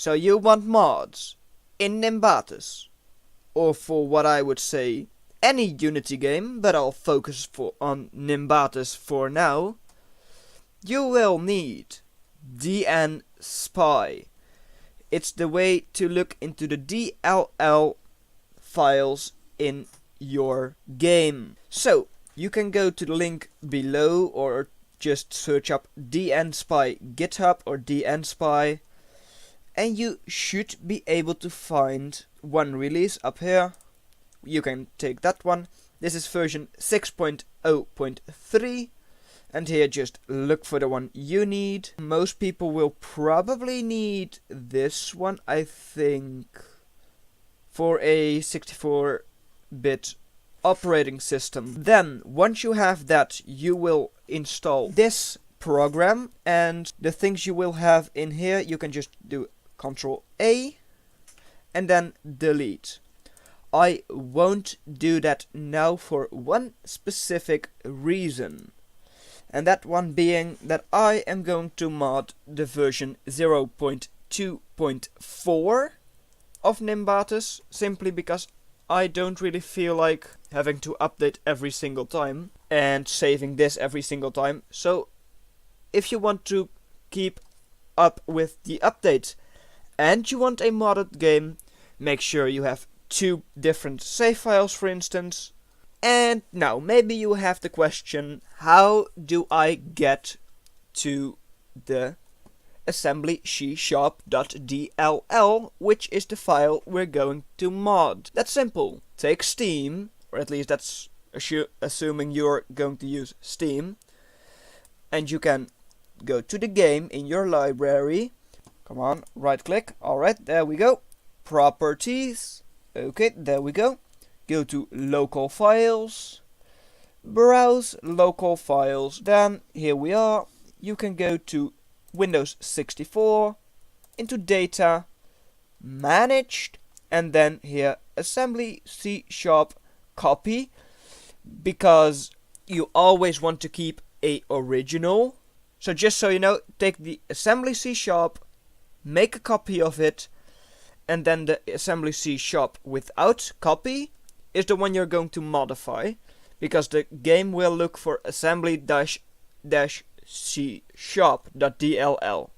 So you want mods in Nimbatus, or for what I would say any Unity game, but I'll focus on Nimbatus for now. You will need DN Spy. It's the way to look into the DLL files in your game. So you can go to the link below or just search up DN Spy GitHub or DN Spy, and you should be able to find one release up here. You can take that one. This is version 6.0.3. And here just look for the one you need. Most people will probably need this one, I think, for a 64-bit operating system. Then, once you have that, you will install this program, and the things you will have in here, you can just do Ctrl A and then delete. I won't do that now for one specific reason. And that one being that I am going to mod the version 0.2.4 of Nimbatus, simply because I don't really feel like having to update every single time and saving this every single time. So if you want to keep up with the updates and you want a modded game, make sure you have 2 different save files, for instance. And now, maybe you have the question, how do I get to the assembly c#.dll, which is the file we're going to mod? That's simple. Take Steam, or at least that's assuming you're going to use Steam, and you can go to the game in your library. Come on, right click. Alright, there we go. Properties. Okay, there we go. Go to local files, browse local files, then here we are. You can go to Windows 64, into data, managed, and then here assembly C# copy, because you always want to keep a original. So just so you know, take the assembly C#, make a copy of it, and then the assembly C# without copy is the one you're going to modify, because the game will look for assembly-c#.dll,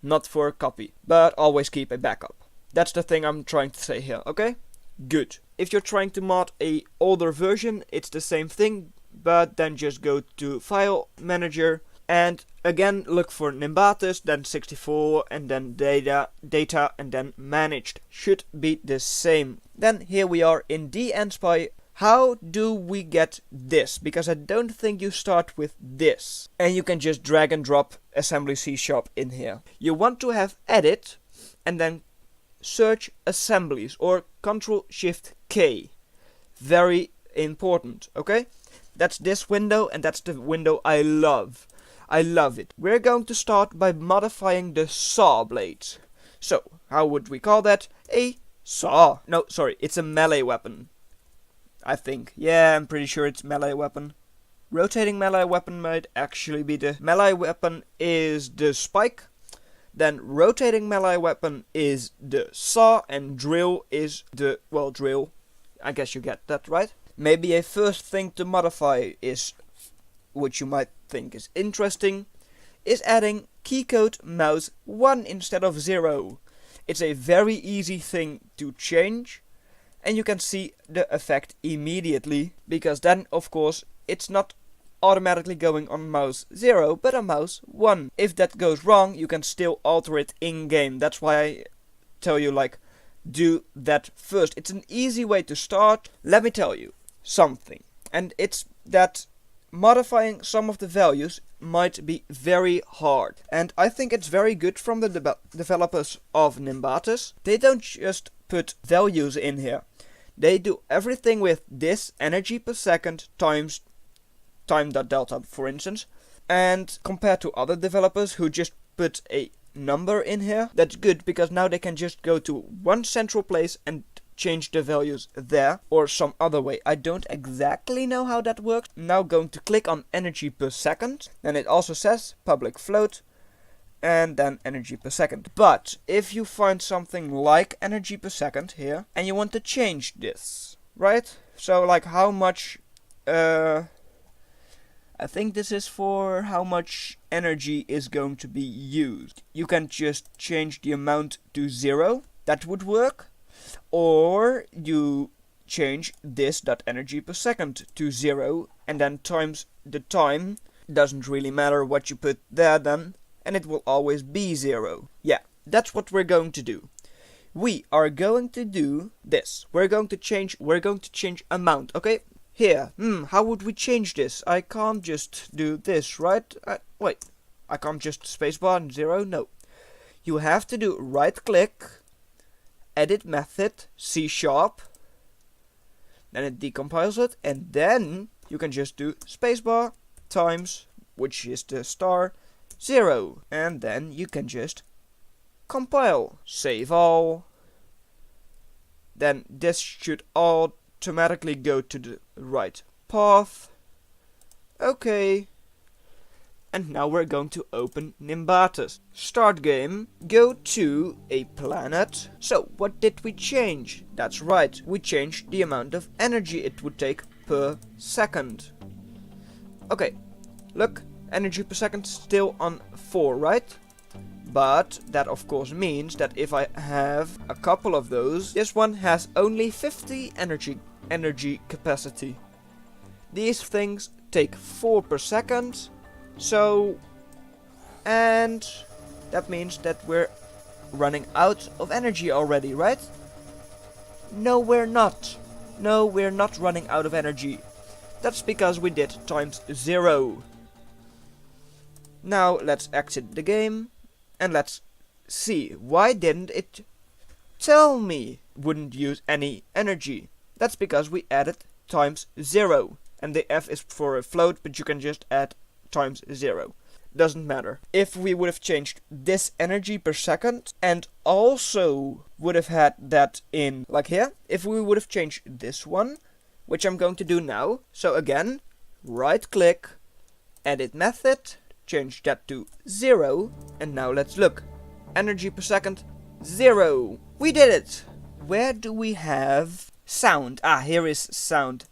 not for a copy, but always keep a backup. That's the thing I'm trying to say here, okay? Good. If you're trying to mod a older version, it's the same thing, but then just go to File Manager, and again look for Nimbatus, then 64, and then data, and then managed. Should be the same. Then here we are in DN Spy. How do we get this? Because I don't think you start with this. And you can just drag and drop assembly C# in here. You want to have edit, and then search assemblies, or Ctrl-Shift-K. Very important, okay? That's this window, and that's the window I love. I love it. We're going to start by modifying the saw blades. So, how would we call that? A saw. No, sorry, it's a melee weapon. I think. Yeah, I'm pretty sure it's melee weapon. Rotating melee weapon might actually be the melee weapon is the spike. Then rotating melee weapon is the saw, and drill is the, well, drill. I guess you get that, right? Maybe a first thing to modify is, which you might think is interesting, is adding keycode mouse 1 instead of 0. It's a very easy thing to change, and you can see the effect immediately, because then of course it's not automatically going on mouse 0 but on mouse 1. If that goes wrong, you can still alter it in game. That's why I tell you, like, do that first. It's an easy way to start. Let me tell you something, and it's that modifying some of the values might be very hard, and I think it's very good from the developers of Nimbatus. They don't just put values in here, they do everything with this energy per second times time.delta, for instance, and compared to other developers who just put a number in here, that's good, because now they can just go to one central place and change the values there, or some other way. I don't exactly know how that works. Now going to click on energy per second, and it also says public float, and then energy per second. But if you find something like energy per second here, and you want to change this, right? So like how much, I think this is for how much energy is going to be used. You can just change the amount to 0, that would work. Or you change this .energy per second to 0, and then times the time. Doesn't really matter what you put there then, and it will always be 0. Yeah, that's what we're going to do. We are going to do this. We're going to change amount, okay? Here, how would we change this? I can't just do this, right? Wait, I can't just spacebar and 0, no. You have to do right click, edit method, C#, then it decompiles it, and then you can just do spacebar times, which is the star, 0, and then you can just compile, save all. Then this should automatically go to the right path. Okay. And now we're going to open Nimbatus. Start game, go to a planet. So, what did we change? That's right, we changed the amount of energy it would take per second. Okay, look, energy per second still on 4, right? But that of course means that if I have a couple of those, this one has only 50 energy capacity. These things take 4 per second. So, and that means that we're running out of energy already, right? No, we're not. No, we're not running out of energy. That's because we did times 0. Now, let's exit the game, and let's see. Why didn't it tell me wouldn't use any energy? That's because we added times 0. And the F is for a float, but you can just add times 0. Doesn't matter. If we would have changed this energy per second and also would have had that in like here, if we would have changed this one, which I'm going to do now. So again, right click, edit method, change that to 0, and now let's look. Energy per second, 0. We did it! Where do we have sound? Ah, here is sound.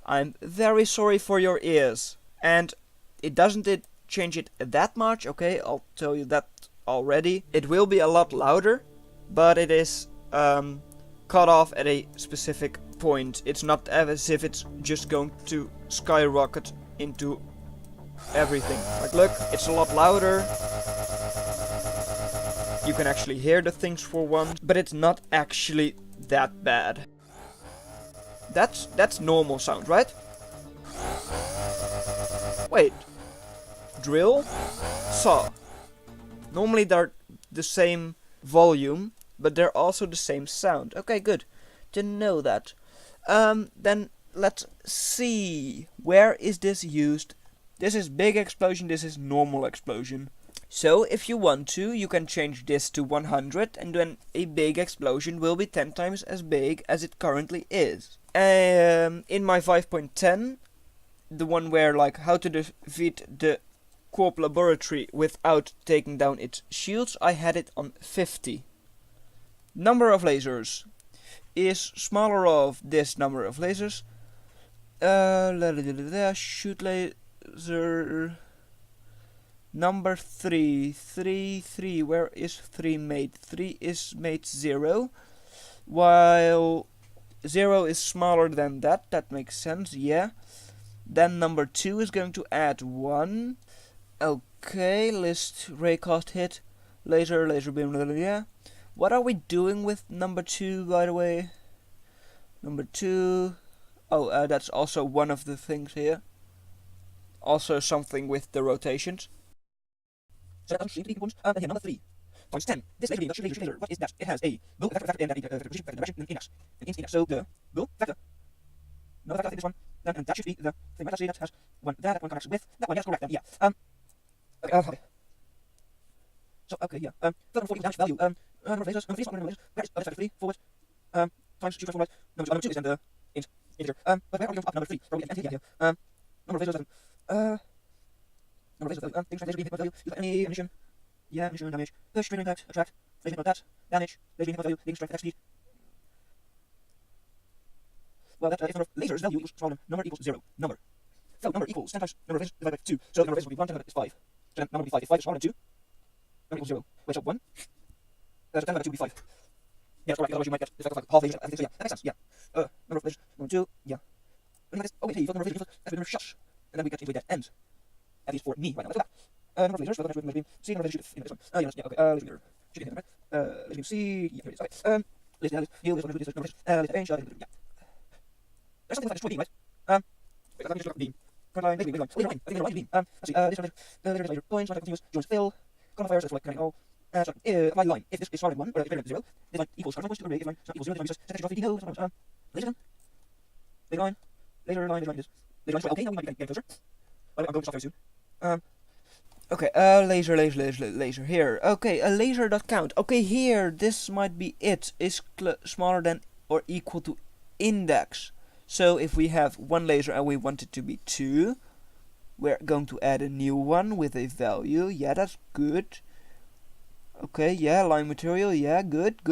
I'm very sorry for your ears. And it doesn't change it that much, okay, I'll tell you that already. It will be a lot louder, but it is cut off at a specific point. It's not as if it's just going to skyrocket into everything. Like look, it's a lot louder. You can actually hear the things for once, but it's not actually that bad. That's normal sound, right? Wait. Drill, saw. Normally they're the same volume, but they're also the same sound. Okay, good. Didn't know that. Then let's see. Where is this used? This is big explosion, this is normal explosion. So if you want to, you can change this to 100, and then a big explosion will be 10 times as big as it currently is. In my 5.10, the one where like how to defeat the Corp laboratory without taking down its shields, I had it on 50. Number of lasers is smaller of this number of lasers. Shoot laser number 3. 3. Where is 3 made? 3 is made 0. While 0 is smaller than that. That makes sense, yeah. Then number 2 is going to add 1. Okay, list, raycast hit, laser beam, yeah. What are we doing with number 2, by the way? Number 2, oh, that's also one of the things here. Also something with the rotations. So that's 3 points, and here number 3. Times 10. This laser beam, laser, what is that? It has a bull vector in direction in us. So the bull vector. No, vector, this one. And that should be the thing. Let's see, that has one there, that one connects with that one. Yes, correct. Then, yeah. Okay. So okay, yeah. 340 damage value. Number of lasers. Number 3 is not number of lasers. Where is effective 3 forward? Times 2 transform right. Number 2 is then the integer. But where are we going to up number 3? Probably at the end here. Number of lasers. Number of lasers. Things like laser beam value. You got any ammunition? Yeah, mission damage. Push, trigger impact, attract, laser impact, damage, laser impact value, laser strength, attack speed. Well, that if number of lasers value equals smaller than number equals 0. Number. So number equals 10 times number of lasers divided by 2. So the number of lasers will be 1, 10 is 5. So then number will be 5. If 5 is smaller than 2, number equals 0. Wait, so 1? So 10 divided by 2 will be 5. Yeah, that's correct, otherwise you might get this like half lasers, I think so, yeah, that makes sense, yeah. Number of lasers, number 2, yeah. Oh wait, hey, you got number of lasers, that's the number of shots. And then we get into a dead end. At least for me right now, let's go back. Number of lasers, laser beam, C, number of lasers shoot in this one. Yeah, yeah, okay, laser beam, shoot in right? Laser beam C, yeah, here it is, okay. Laser beam, heal, laser beam, laser range, yeah. There's something like a destroy beam, right? Wait, let me just look at the beam. Current line, laser beam, laser line, I think laser line beam. Let's see, laser points, line continuous, joins fill, coronavirus, that's like cutting all. So, apply line. If this is smaller than 1, or greater than 0, this line equals carbon to array, if line equals 0, then we just set off 50 no, laser gun. Laser line, laser line, laser line, okay, now we might be getting closer. I'm going to stop very soon. Okay, laser, here. Okay, a laser dot count. Okay, here, this might be it. Is smaller than or equal to index. So if we have one laser and we want it to be 2, we're going to add a new one with a value. Yeah, that's good. Okay, yeah, line material, yeah, good.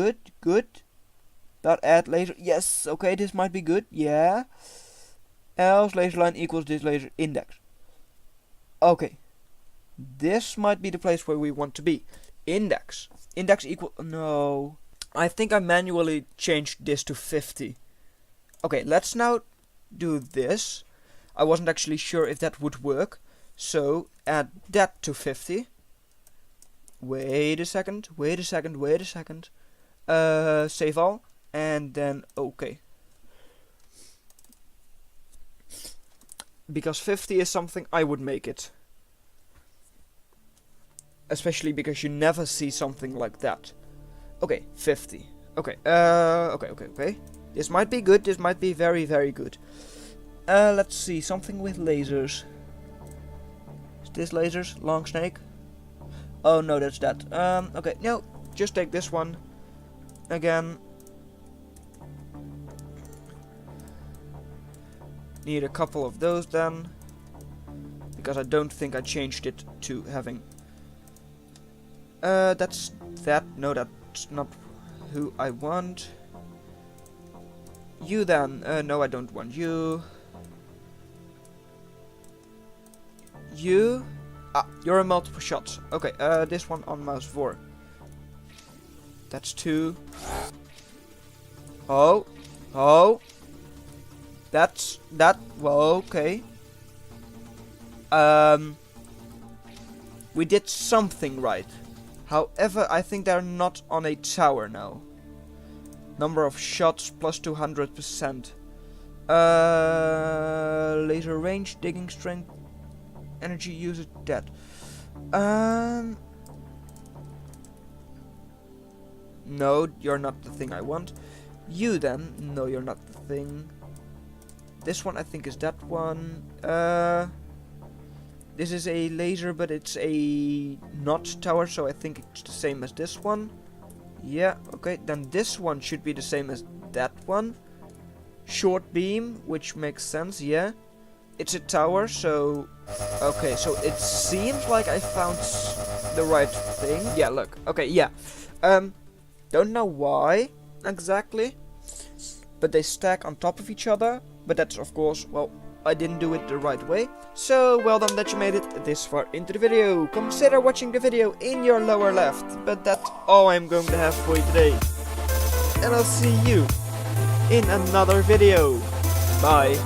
Dot add laser, yes, okay, this might be good, yeah. Else laser line equals this laser index. Okay, this might be the place where we want to be. Index equal, no. I think I manually changed this to 50. Okay, let's now do this. I wasn't actually sure if that would work, so add that to 50. Wait a second. Save all, and then okay. Because 50 is something I would make it. Especially because you never see something like that. Okay, 50. Okay, okay. This might be good, this might be very, very good. Let's see, something with lasers. Is this lasers? Long snake? Oh no, that's that. Okay, no, just take this one again. Need a couple of those then, because I don't think I changed it to having. That's that. No, that's not who I want. You then. No, I don't want you. You. Ah, you're a multiple shots. Okay, this one on mouse 4. That's 2. Oh. That's that. Well, okay. We did something right. However, I think they're not on a tower now. Number of shots plus 200%. Laser range, digging strength. Energy usage dead. No, you're not the thing I want. You then. No, you're not the thing. This one I think is that one. This is a laser, but it's a not tower, so I think it's the same as this one. Yeah, okay. Then this one should be the same as that one. Short beam, which makes sense, yeah. It's a tower, so... Okay, so it seems like I found the right thing. Yeah, look. Okay, yeah. Don't know why exactly, but they stack on top of each other. But that's, of course, well, I didn't do it the right way. So, well done that you made it this far into the video. Consider watching the video in your lower left. But that's all I'm going to have for you today. And I'll see you in another video. Bye.